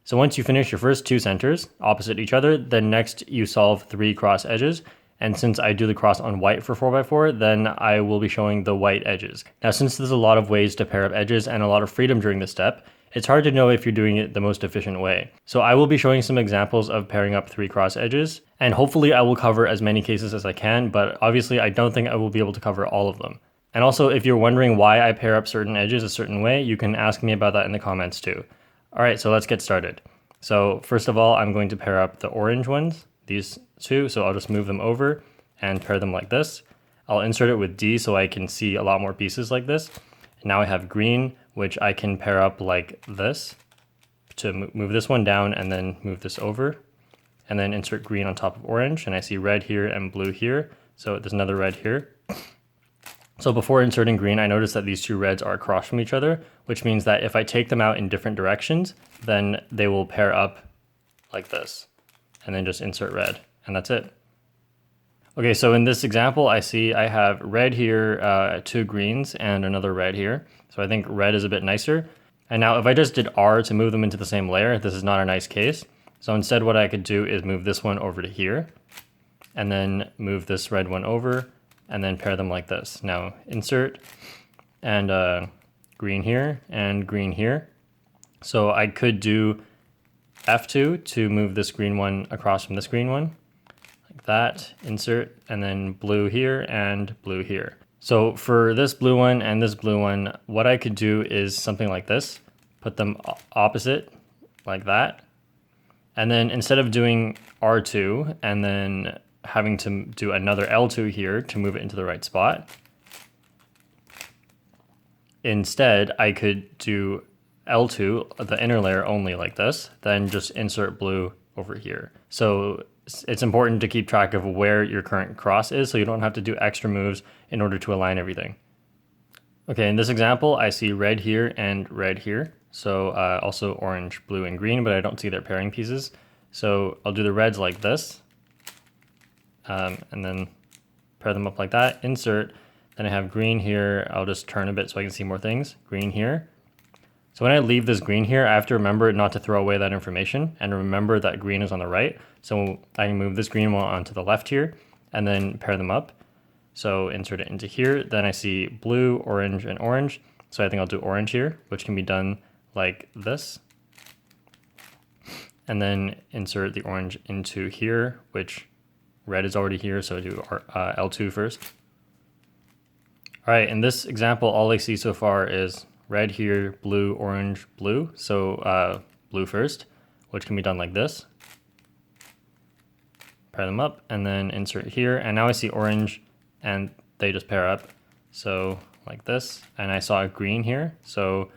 So once you finish your first two centers opposite each other, then next you solve 3 cross edges. And since I do the cross on white for 4x4, then I will be showing the white edges. Now, since there's a lot of ways to pair up edges and a lot of freedom during this step, it's hard to know if you're doing it the most efficient way. So I will be showing some examples of pairing up 3 cross edges, and hopefully I will cover as many cases as I can, but obviously I don't think I will be able to cover all of them. And also, if you're wondering why I pair up certain edges a certain way, you can ask me about that in the comments too. All right, so let's get started. So first of all, I'm going to pair up the orange ones, these two. So I'll just move them over and pair them like this. I'll insert it with D so I can see a lot more pieces like this. And now I have green, which I can pair up like this to move this one down and then move this over. And then insert green on top of orange. And I see red here and blue here. So there's another red here. So before inserting green, I noticed that these two reds are across from each other, which means that if I take them out in different directions, then they will pair up like this, and then just insert red, and that's it. Okay, so in this example, I see I have red here, 2 greens, and another red here. So I think red is a bit nicer. And now if I just did R to move them into the same layer, this is not a nice case. So instead what I could do is move this one over to here, and then move this red one over, and then pair them like this. Now insert, and green here, and green here. So I could do F2 to move this green one across from this green one, like that, insert, and then blue here and blue here. So for this blue one and this blue one, what I could do is something like this, put them opposite, like that. And then instead of doing R2 and then having to do another L2 here to move it into the right spot, instead I could do L2, the inner layer only like this, then just insert blue over here. So it's important to keep track of where your current cross is so you don't have to do extra moves in order to align everything. Okay, in this example, I see red here and red here. So also orange, blue, and green, but I don't see their pairing pieces. So I'll do the reds like this, and then pair them up like that, insert. Then I have green here. I'll just turn a bit so I can see more things. Green here. So when I leave this green here, I have to remember not to throw away that information and remember that green is on the right. So I can move this green one onto the left here and then pair them up. So insert it into here. Then I see blue, orange, and orange. So I think I'll do orange here, which can be done like this. And then insert the orange into here, which red is already here, so I do L2 first. All right, in this example, all I see so far is red here, blue, orange, blue. So blue first, which can be done like this. Pair them up and then insert here. And now I see orange and they just pair up. So like this. And I saw green here. So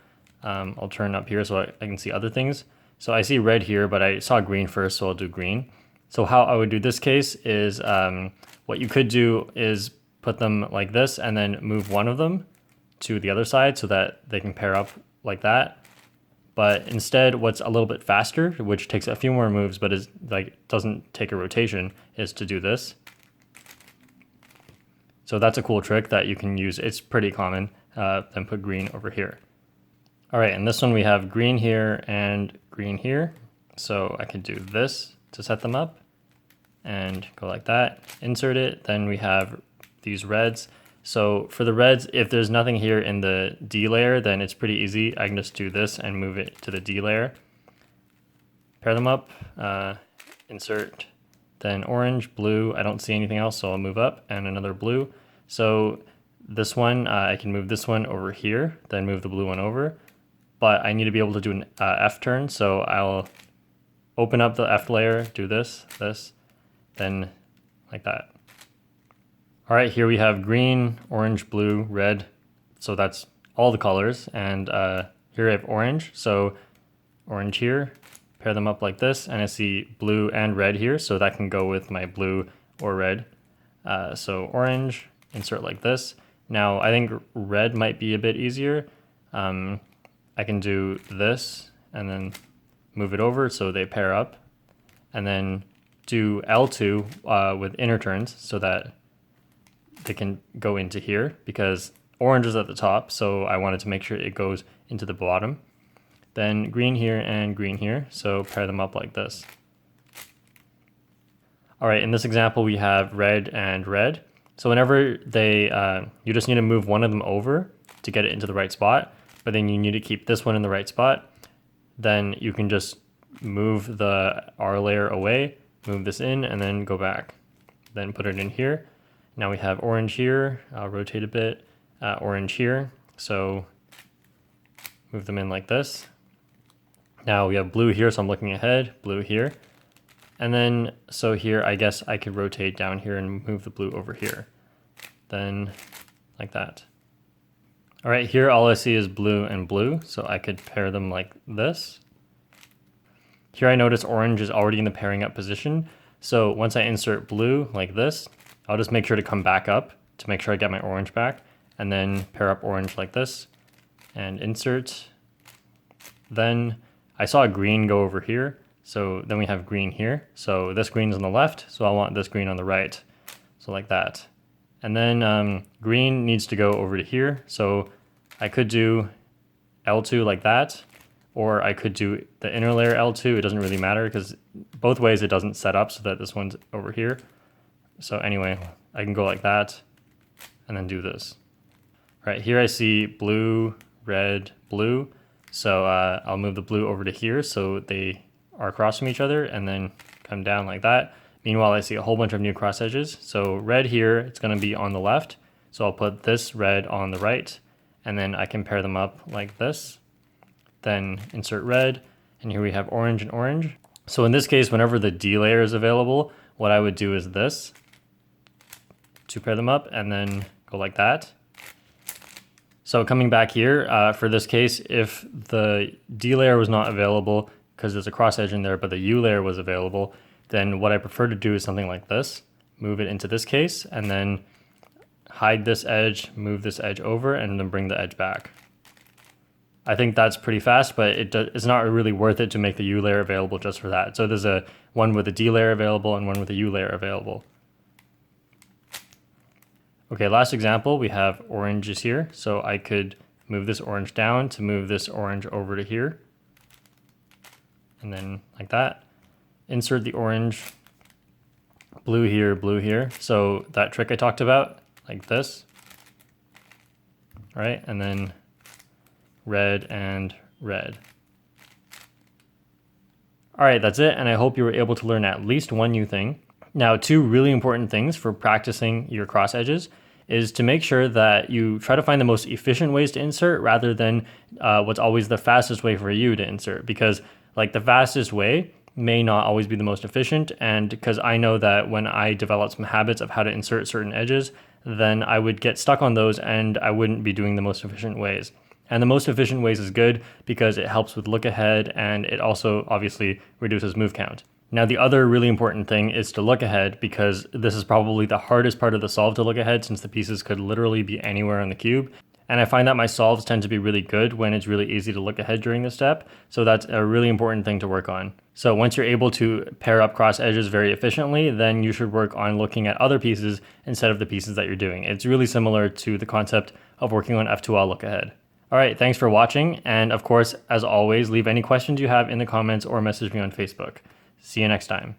I'll turn up here so I can see other things. So I see red here, but I saw green first, so I'll do green. So how I would do this case is what you could do is put them like this and then move one of them to the other side so that they can pair up like that. But instead, what's a little bit faster, which takes a few more moves, but is like doesn't take a rotation, is to do this. So that's a cool trick that you can use. It's pretty common. Then put green over here. All right, in this one we have green here and green here. So I could do this to set them up and go like that, insert it. Then we have these reds. So for the reds, if there's nothing here in the D layer, then it's pretty easy. I can just do this and move it to the D layer. Pair them up, insert, then orange, blue. I don't see anything else, so I'll move up and another blue. So this one, I can move this one over here, then move the blue one over. But I need to be able to do an F turn, so I'll open up the F layer, do this, then like that. All right, here we have green, orange, blue, red. So that's all the colors. And here I have orange. So orange here, pair them up like this. And I see blue and red here. So that can go with my blue or red. So orange, insert like this. Now I think red might be a bit easier. I can do this and then move it over so they pair up. And then do L2 with inner turns so that they can go into here because orange is at the top, so I wanted to make sure it goes into the bottom. then green here and green here. So pair them up like this. All right, in this example, we have red and red. So whenever you just need to move one of them over to get it into the right spot, but then you need to keep this one in the right spot, then you can just move the R layer away, move this in, and then go back. Then put it in here. Now we have orange here. I'll rotate a bit. Orange here. So move them in like this. Now we have blue here, so I'm looking ahead. Blue here. And then, so here, I guess I could rotate down here and move the blue over here. Then, like that. All right, here all I see is blue and blue, so I could pair them like this. Here I notice orange is already in the pairing up position. So once I insert blue like this, I'll just make sure to come back up to make sure I get my orange back, and then pair up orange like this, and insert. Then I saw green go over here. So then we have green here. So this green is on the left, so I want this green on the right. So like that. And then green needs to go over to here. So I could do L2 like that, or I could do the inner layer L2. It doesn't really matter because both ways it doesn't set up so that this one's over here. So anyway, I can go like that and then do this. All right, here I see blue, red, blue. So I'll move the blue over to here so they are across from each other and then come down like that. Meanwhile, I see a whole bunch of new cross edges. So red here, it's going to be on the left. So I'll put this red on the right, and then I can pair them up like this. Then insert red, and here we have orange and orange. So in this case, whenever the D layer is available, what I would do is this to pair them up and then go like that. So coming back here, for this case, if the D layer was not available, because there's a cross edge in there, but the U layer was available, then what I prefer to do is something like this. Move it into this case, and then hide this edge, move this edge over, and then bring the edge back. I think that's pretty fast, but it's not really worth it to make the U layer available just for that. So there's one with a D layer available and one with a U layer available. Okay, last example, we have oranges here. So I could move this orange down to move this orange over to here. And then like that. Insert the orange, blue here. So that trick I talked about, like this. All right, and then red and red. All right, that's it, and I hope you were able to learn at least one new thing. Now, two really important things for practicing your cross edges is to make sure that you try to find the most efficient ways to insert rather than what's always the fastest way for you to insert, because like the fastest way may not always be the most efficient, and because I know that when I develop some habits of how to insert certain edges, then I would get stuck on those and I wouldn't be doing the most efficient ways. And the most efficient ways is good because it helps with look ahead, and it also obviously reduces move count. Now, the other really important thing is to look ahead, because this is probably the hardest part of the solve to look ahead, since the pieces could literally be anywhere on the cube. And I find that my solves tend to be really good when it's really easy to look ahead during this step. So that's a really important thing to work on. So once you're able to pair up cross edges very efficiently, then you should work on looking at other pieces instead of the pieces that you're doing. It's really similar to the concept of working on F2L look ahead. All right, thanks for watching. And of course, as always, leave any questions you have in the comments or message me on Facebook. See you next time.